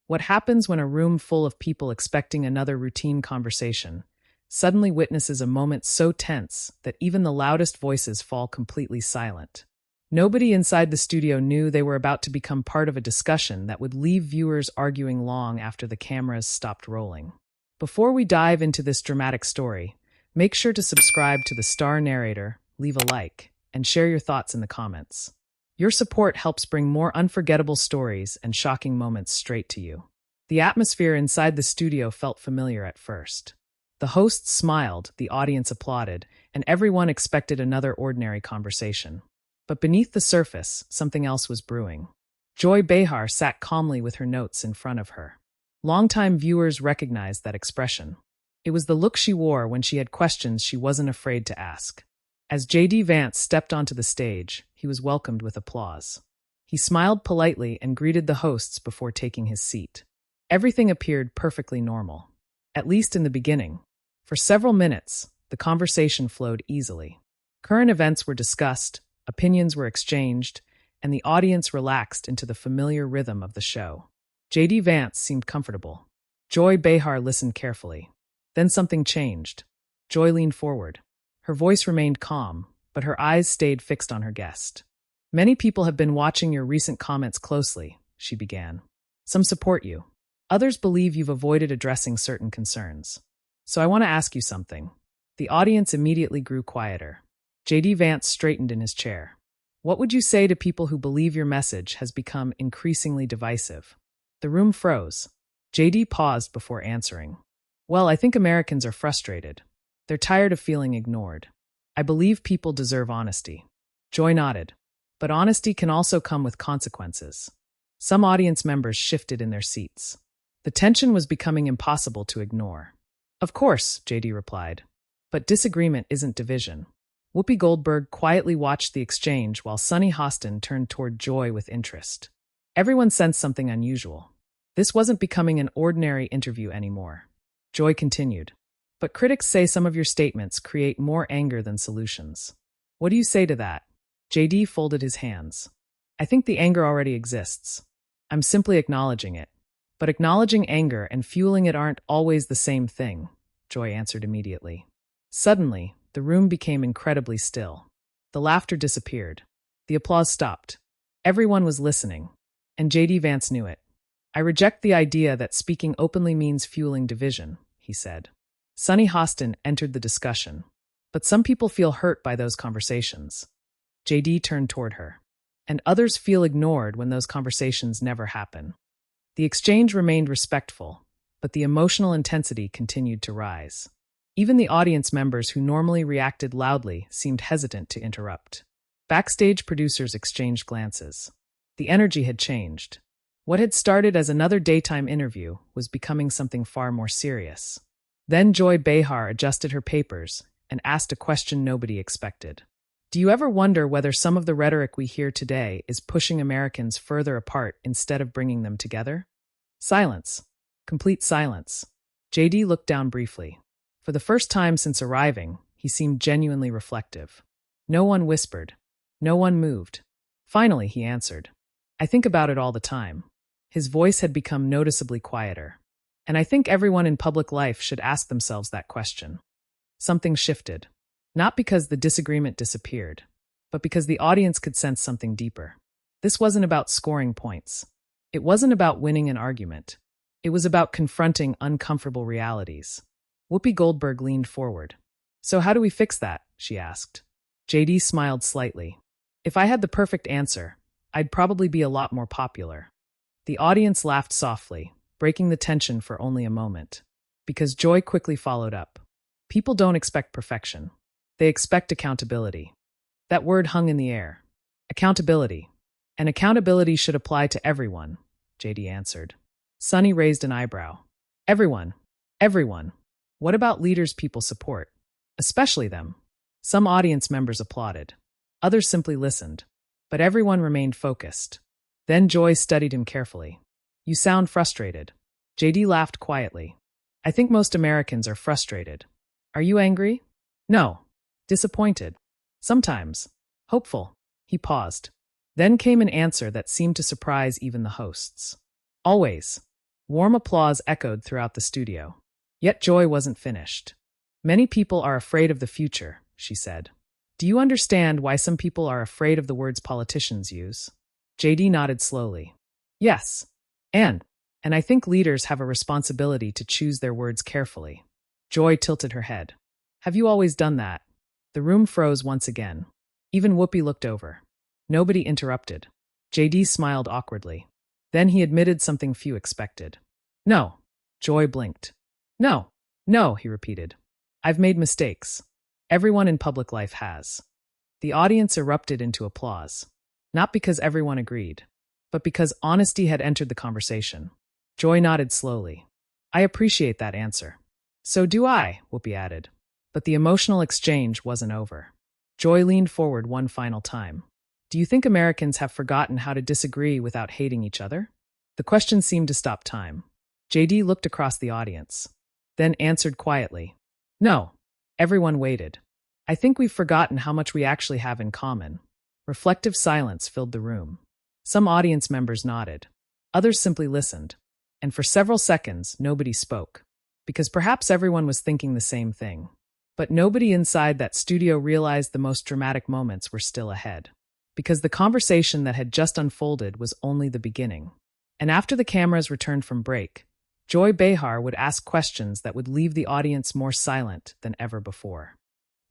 What happens when a room full of people expecting another routine conversation suddenly witnesses a moment so tense that even the loudest voices fall completely silent? Nobody inside the studio knew they were about to become part of a discussion that would leave viewers arguing long after the cameras stopped rolling. Before we dive into this dramatic story, make sure to subscribe to the Star Narrator, leave a like, and share your thoughts in the comments. Your support helps bring more unforgettable stories and shocking moments straight to you. The atmosphere inside the studio felt familiar at first. The hosts smiled, the audience applauded, and everyone expected another ordinary conversation. But beneath the surface, something else was brewing. Joy Behar sat calmly with her notes in front of her. Longtime viewers recognized that expression. It was the look she wore when she had questions she wasn't afraid to ask. As JD Vance stepped onto the stage, he was welcomed with applause. He smiled politely and greeted the hosts before taking his seat. Everything appeared perfectly normal, at least in the beginning. For several minutes, the conversation flowed easily. Current events were discussed, opinions were exchanged, and the audience relaxed into the familiar rhythm of the show. JD Vance seemed comfortable. Joy Behar listened carefully. Then something changed. Joy leaned forward. Her voice remained calm, but her eyes stayed fixed on her guest. "Many people have been watching your recent comments closely," she began. "Some support you. Others believe you've avoided addressing certain concerns. So I want to ask you something." The audience immediately grew quieter. JD Vance straightened in his chair. "What would you say to people who believe your message has become increasingly divisive?" The room froze. JD paused before answering. "Well, I think Americans are frustrated. They're tired of feeling ignored. I believe people deserve honesty." Joy nodded. "But honesty can also come with consequences." Some audience members shifted in their seats. The tension was becoming impossible to ignore. "Of course," JD replied. "But disagreement isn't division." Whoopi Goldberg quietly watched the exchange while Sunny Hostin turned toward Joy with interest. Everyone sensed something unusual. This wasn't becoming an ordinary interview anymore. Joy continued. "But critics say some of your statements create more anger than solutions. What do you say to that?" JD folded his hands. "I think the anger already exists. I'm simply acknowledging it. But acknowledging anger and fueling it aren't always the same thing," Joy answered immediately. Suddenly, the room became incredibly still. The laughter disappeared. The applause stopped. Everyone was listening. And JD Vance knew it. "I reject the idea that speaking openly means fueling division," he said. Sunny Hostin entered the discussion. "But some people feel hurt by those conversations." JD turned toward her. "And others feel ignored when those conversations never happen." The exchange remained respectful, but the emotional intensity continued to rise. Even the audience members who normally reacted loudly seemed hesitant to interrupt. Backstage producers exchanged glances. The energy had changed. What had started as another daytime interview was becoming something far more serious. Then Joy Behar adjusted her papers and asked a question nobody expected. "Do you ever wonder whether some of the rhetoric we hear today is pushing Americans further apart instead of bringing them together?" Silence. Complete silence. JD looked down briefly. For the first time since arriving, he seemed genuinely reflective. No one whispered. No one moved. Finally, he answered. "I think about it all the time." His voice had become noticeably quieter. "And I think everyone in public life should ask themselves that question." Something shifted. Not because the disagreement disappeared, but because the audience could sense something deeper. This wasn't about scoring points. It wasn't about winning an argument. It was about confronting uncomfortable realities. Whoopi Goldberg leaned forward. "So how do we fix that?" she asked. JD smiled slightly. "If I had the perfect answer, I'd probably be a lot more popular." The audience laughed softly, breaking the tension for only a moment. Because Joy quickly followed up. "People don't expect perfection. They expect accountability." That word hung in the air. Accountability. And accountability should apply to everyone, JD answered. Sunny raised an eyebrow. "Everyone. Everyone. What about leaders people support? Especially them." Some audience members applauded. Others simply listened. But everyone remained focused. Then Joy studied him carefully. "You sound frustrated." JD laughed quietly. "I think most Americans are frustrated. Are you angry?" "No." "Disappointed?" "Sometimes." "Hopeful." He paused. Then came an answer that seemed to surprise even the hosts. "Always." Warm applause echoed throughout the studio. Yet Joy wasn't finished. Many people are afraid of the future, she said. Do you understand why some people are afraid of the words politicians use? JD nodded slowly. Yes. And I think leaders have a responsibility to choose their words carefully. Joy tilted her head. Have you always done that? The room froze once again. Even Whoopi looked over. Nobody interrupted. JD smiled awkwardly. Then he admitted something few expected. No. Joy blinked. No, he repeated. I've made mistakes. Everyone in public life has. The audience erupted into applause. Not because everyone agreed, but because honesty had entered the conversation. Joy nodded slowly. I appreciate that answer. So do I, Whoopi added. But the emotional exchange wasn't over. Joy leaned forward one final time. Do you think Americans have forgotten how to disagree without hating each other? The question seemed to stop time. JD looked across the audience, then answered quietly. No. Everyone waited. I think we've forgotten how much we actually have in common. Reflective silence filled the room. Some audience members nodded. Others simply listened. And for several seconds, nobody spoke. Because perhaps everyone was thinking the same thing. But nobody inside that studio realized the most dramatic moments were still ahead. Because the conversation that had just unfolded was only the beginning. And after the cameras returned from break, Joy Behar would ask questions that would leave the audience more silent than ever before.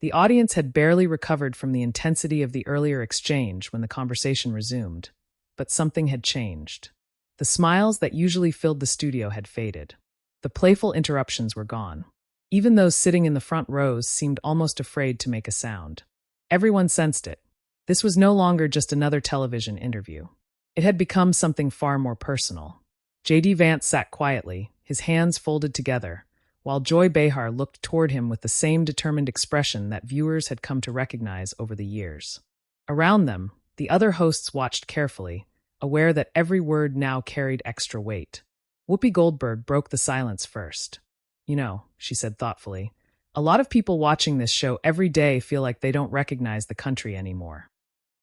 The audience had barely recovered from the intensity of the earlier exchange when the conversation resumed, but something had changed. The smiles that usually filled the studio had faded. The playful interruptions were gone. Even those sitting in the front rows seemed almost afraid to make a sound. Everyone sensed it. This was no longer just another television interview. It had become something far more personal. JD Vance sat quietly, his hands folded together, while Joy Behar looked toward him with the same determined expression that viewers had come to recognize over the years. Around them, the other hosts watched carefully, aware that every word now carried extra weight. Whoopi Goldberg broke the silence first. You know, she said thoughtfully, a lot of people watching this show every day feel like they don't recognize the country anymore.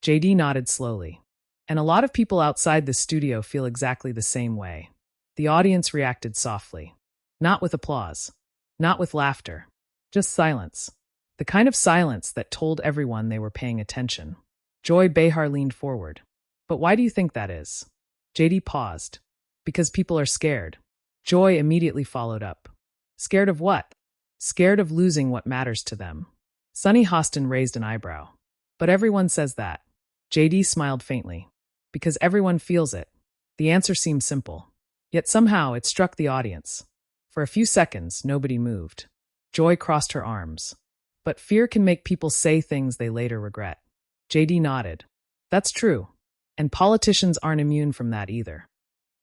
JD nodded slowly. And a lot of people outside the studio feel exactly the same way. The audience reacted softly. Not with applause. Not with laughter. Just silence. The kind of silence that told everyone they were paying attention. Joy Behar leaned forward. But why do you think that is? JD paused. Because people are scared. Joy immediately followed up. Scared of what? Scared of losing what matters to them. Sunny Hostin raised an eyebrow. But everyone says that. JD smiled faintly. Because everyone feels it. The answer seemed simple. Yet somehow it struck the audience. For a few seconds, nobody moved. Joy crossed her arms. But fear can make people say things they later regret. JD nodded. That's true. And politicians aren't immune from that either.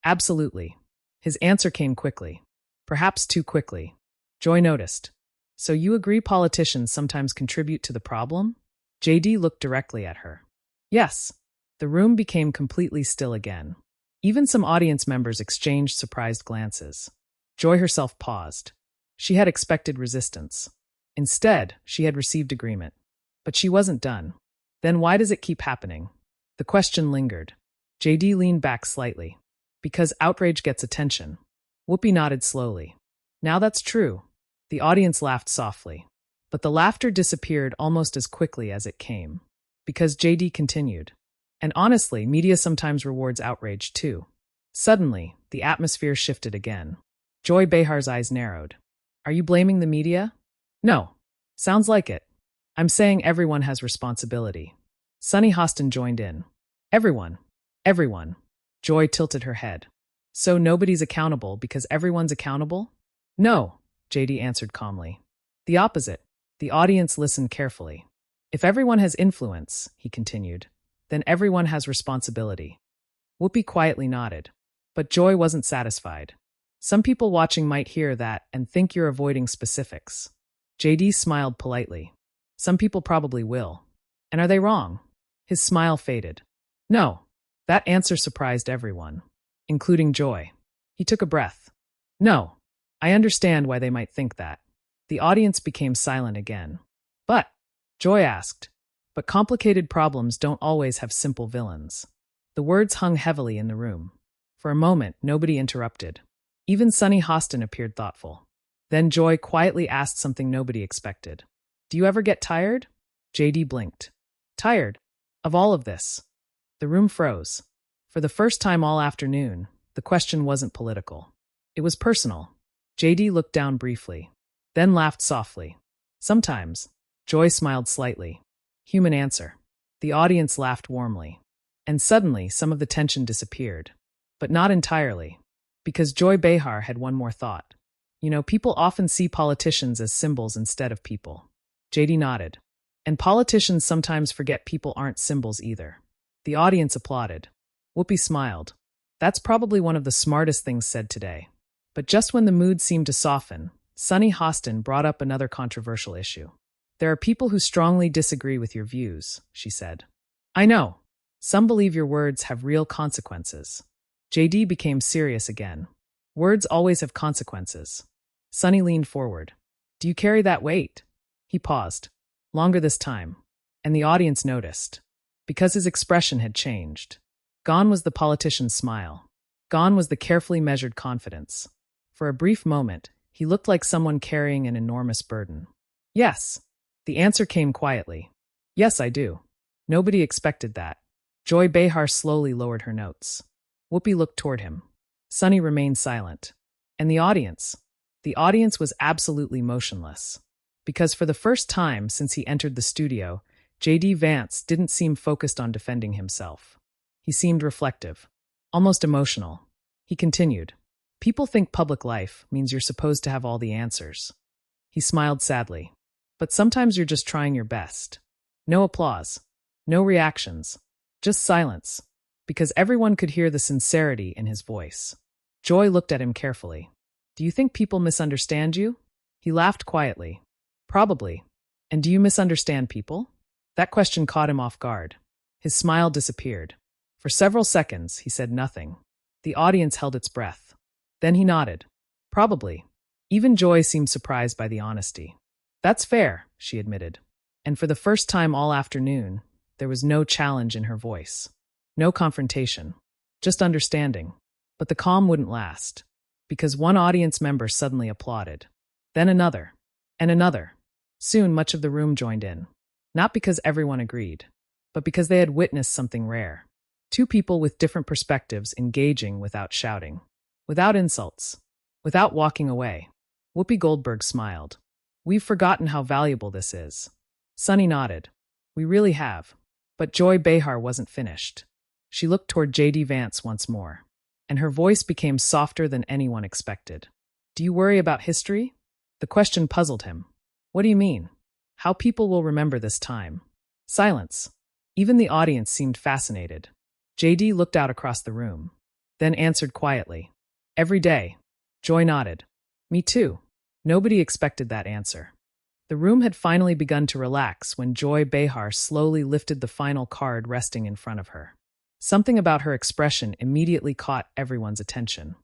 Absolutely. His answer came quickly. Perhaps too quickly. Joy noticed. So you agree politicians sometimes contribute to the problem? JD looked directly at her. Yes. The room became completely still again. Even some audience members exchanged surprised glances. Joy herself paused. She had expected resistance. Instead, she had received agreement. But she wasn't done. Then why does it keep happening? The question lingered. JD leaned back slightly. Because outrage gets attention. Whoopi nodded slowly. Now that's true. The audience laughed softly. But the laughter disappeared almost as quickly as it came. Because JD continued. And honestly, media sometimes rewards outrage too. Suddenly, the atmosphere shifted again. Joy Behar's eyes narrowed. Are you blaming the media? No. Sounds like it. I'm saying everyone has responsibility. Sunny Hostin joined in. Everyone. Everyone. Joy tilted her head. So nobody's accountable because everyone's accountable? No, JD answered calmly. The opposite. The audience listened carefully. If everyone has influence, he continued, then everyone has responsibility. Whoopi quietly nodded. But Joy wasn't satisfied. Some people watching might hear that and think you're avoiding specifics. JD smiled politely. Some people probably will. And are they wrong? His smile faded. No. That answer surprised everyone, including Joy. He took a breath. No. I understand why they might think that. The audience became silent again. But, Joy asked, but complicated problems don't always have simple villains. The words hung heavily in the room. For a moment, nobody interrupted. Even Sunny Hostin appeared thoughtful. Then Joy quietly asked something nobody expected. Do you ever get tired? JD blinked. Tired? Of all of this? The room froze. For the first time all afternoon, the question wasn't political. It was personal. JD looked down briefly, then laughed softly. Sometimes. Joy smiled slightly. Human answer. The audience laughed warmly. And suddenly, some of the tension disappeared. But not entirely. Because Joy Behar had one more thought. People often see politicians as symbols instead of people. JD nodded. And politicians sometimes forget people aren't symbols either. The audience applauded. Whoopi smiled. That's probably one of the smartest things said today. But just when the mood seemed to soften, Sunny Hostin brought up another controversial issue. There are people who strongly disagree with your views, she said. I know. Some believe your words have real consequences. JD became serious again. Words always have consequences. Sunny leaned forward. Do you carry that weight? He paused. Longer this time. And the audience noticed. Because his expression had changed. Gone was the politician's smile. Gone was the carefully measured confidence. For a brief moment, he looked like someone carrying an enormous burden. Yes. The answer came quietly. Yes, I do. Nobody expected that. Joy Behar slowly lowered her notes. Whoopi looked toward him. Sunny remained silent. And the audience? The audience was absolutely motionless. Because for the first time since he entered the studio, JD Vance didn't seem focused on defending himself. He seemed reflective, almost emotional. He continued, People think public life means you're supposed to have all the answers. He smiled sadly. But sometimes you're just trying your best. No applause. No reactions. Just silence. Because everyone could hear the sincerity in his voice. Joy looked at him carefully. Do you think people misunderstand you? He laughed quietly. Probably. And do you misunderstand people? That question caught him off guard. His smile disappeared. For several seconds, he said nothing. The audience held its breath. Then he nodded. Probably. Even Joy seemed surprised by the honesty. That's fair, she admitted. And for the first time all afternoon, there was no challenge in her voice. No confrontation. Just understanding. But the calm wouldn't last. Because one audience member suddenly applauded. Then another. And another. Soon much of the room joined in. Not because everyone agreed, but because they had witnessed something rare. Two people with different perspectives engaging without shouting. Without insults. Without walking away. Whoopi Goldberg smiled. We've forgotten how valuable this is. Sunny nodded. We really have. But Joy Behar wasn't finished. She looked toward JD Vance once more. And her voice became softer than anyone expected. Do you worry about history? The question puzzled him. What do you mean? How people will remember this time? Silence. Even the audience seemed fascinated. JD looked out across the room. Then answered quietly. Every day. Joy nodded. Me too. Nobody expected that answer. The room had finally begun to relax when Joy Behar slowly lifted the final card resting in front of her. Something about her expression immediately caught everyone's attention.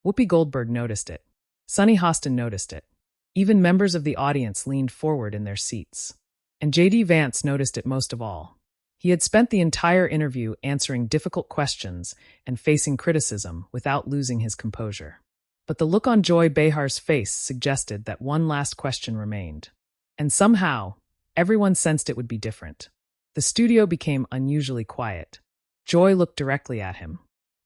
Whoopi Goldberg noticed it. Sunny Hostin noticed it. Even members of the audience leaned forward in their seats. And JD Vance noticed it most of all. He had spent the entire interview answering difficult questions and facing criticism without losing his composure. But the look on Joy Behar's face suggested that one last question remained. And somehow, everyone sensed it would be different. The studio became unusually quiet. Joy looked directly at him.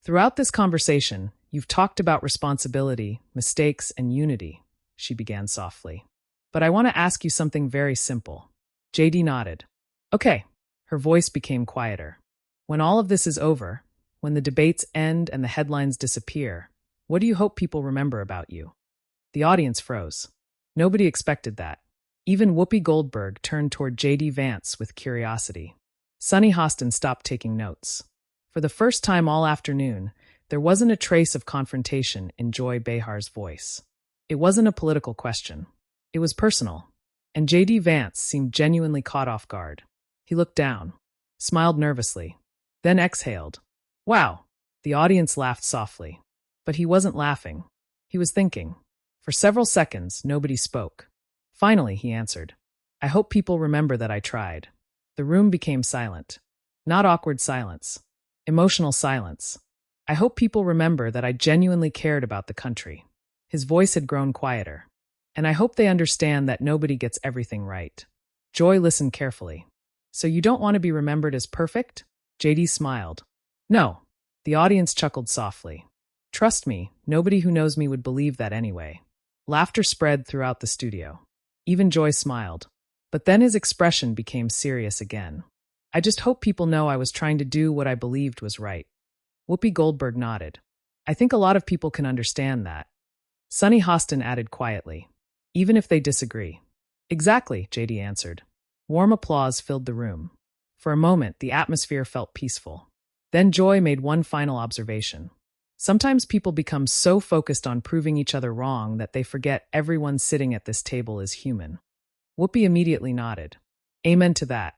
Throughout this conversation, you've talked about responsibility, mistakes, and unity, she began softly. But I want to ask you something very simple. JD nodded. Okay. Her voice became quieter. When all of this is over, when the debates end and the headlines disappear, what do you hope people remember about you? The audience froze. Nobody expected that. Even Whoopi Goldberg turned toward JD Vance with curiosity. Sunny Hostin stopped taking notes. For the first time all afternoon, there wasn't a trace of confrontation in Joy Behar's voice. It wasn't a political question. It was personal. And JD Vance seemed genuinely caught off guard. He looked down, smiled nervously, then exhaled. Wow! The audience laughed softly. But he wasn't laughing. He was thinking. For several seconds, nobody spoke. Finally, he answered. I hope people remember that I tried. The room became silent. Not awkward silence. Emotional silence. I hope people remember that I genuinely cared about the country. His voice had grown quieter. And I hope they understand that nobody gets everything right. Joy listened carefully. So you don't want to be remembered as perfect? JD smiled. No. The audience chuckled softly. Trust me, nobody who knows me would believe that anyway. Laughter spread throughout the studio. Even Joy smiled. But then his expression became serious again. I just hope people know I was trying to do what I believed was right. Whoopi Goldberg nodded. I think a lot of people can understand that. Sunny Hostin added quietly. Even if they disagree. Exactly, JD answered. Warm applause filled the room. For a moment, the atmosphere felt peaceful. Then Joy made one final observation. Sometimes people become so focused on proving each other wrong that they forget everyone sitting at this table is human. Whoopi immediately nodded. Amen to that.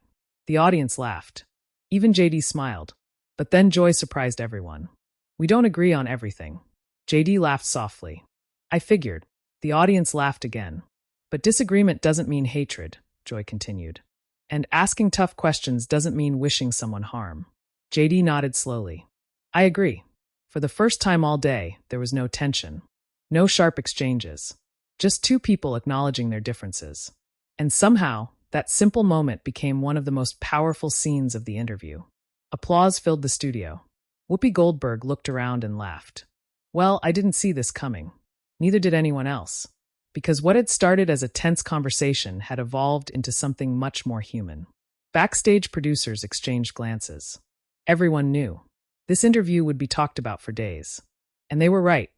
The audience laughed. Even JD smiled. But then Joy surprised everyone. We don't agree on everything. JD laughed softly. I figured. The audience laughed again. But disagreement doesn't mean hatred, Joy continued. And asking tough questions doesn't mean wishing someone harm. JD nodded slowly. I agree. For the first time all day, there was no tension. No sharp exchanges. Just two people acknowledging their differences. And somehow, that simple moment became one of the most powerful scenes of the interview. Applause filled the studio. Whoopi Goldberg looked around and laughed. Well, I didn't see this coming. Neither did anyone else. Because what had started as a tense conversation had evolved into something much more human. Backstage producers exchanged glances. Everyone knew. This interview would be talked about for days. And they were right.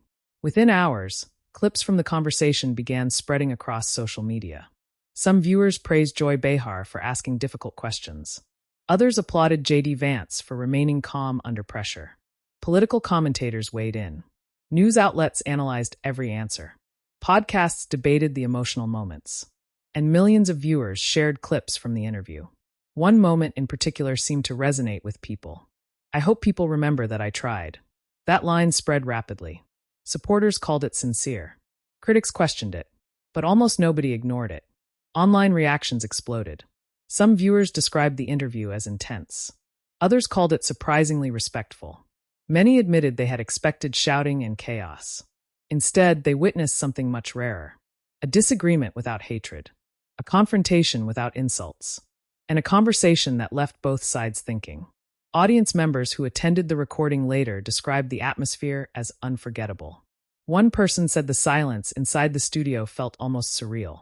Within hours, clips from the conversation began spreading across social media. Some viewers praised Joy Behar for asking difficult questions. Others applauded JD Vance for remaining calm under pressure. Political commentators weighed in. News outlets analyzed every answer. Podcasts debated the emotional moments. And millions of viewers shared clips from the interview. One moment in particular seemed to resonate with people. I hope people remember that I tried. That line spread rapidly. Supporters called it sincere. Critics questioned it. But almost nobody ignored it. Online reactions exploded. Some viewers described the interview as intense. Others called it surprisingly respectful. Many admitted they had expected shouting and chaos. Instead, they witnessed something much rarer. A disagreement without hatred. A confrontation without insults. And a conversation that left both sides thinking. Audience members who attended the recording later described the atmosphere as unforgettable. One person said the silence inside the studio felt almost surreal.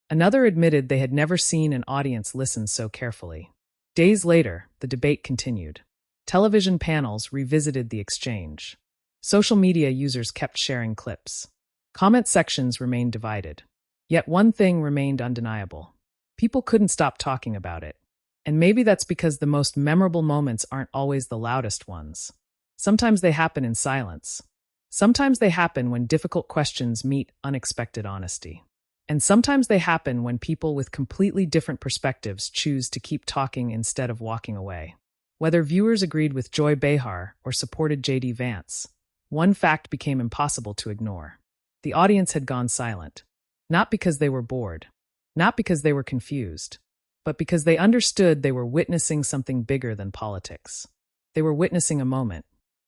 Another admitted they had never seen an audience listen so carefully. Days later, the debate continued. Television panels revisited the exchange. Social media users kept sharing clips. Comment sections remained divided. Yet one thing remained undeniable. People couldn't stop talking about it. And maybe that's because the most memorable moments aren't always the loudest ones. Sometimes they happen in silence. Sometimes they happen when difficult questions meet unexpected honesty. And sometimes they happen when people with completely different perspectives choose to keep talking instead of walking away. Whether viewers agreed with Joy Behar or supported JD Vance, one fact became impossible to ignore. The audience had gone silent. Not because they were bored. Not because they were confused. But because they understood they were witnessing something bigger than politics. They were witnessing a moment.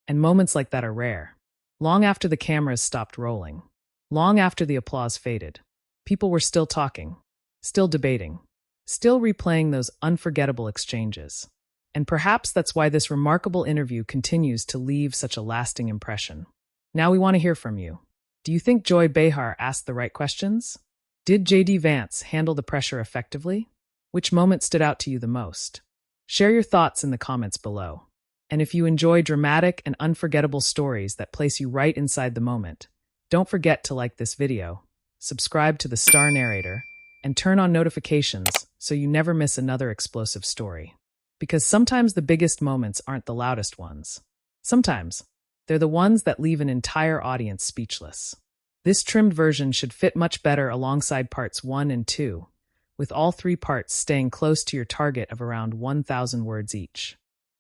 And moments like that are rare. Long after the cameras stopped rolling. Long after the applause faded. People were still talking. Still debating. Still replaying those unforgettable exchanges. And perhaps that's why this remarkable interview continues to leave such a lasting impression. Now we want to hear from you. Do you think Joy Behar asked the right questions? Did JD Vance handle the pressure effectively? Which moment stood out to you the most? Share your thoughts in the comments below. And if you enjoy dramatic and unforgettable stories that place you right inside the moment, don't forget to like this video, subscribe to the Star Narrator, and turn on notifications so you never miss another explosive story. Because sometimes the biggest moments aren't the loudest ones. Sometimes they're the ones that leave an entire audience speechless. This trimmed version should fit much better alongside parts 1 and 2, with all 3 parts staying close to your target of around 1,000 words each.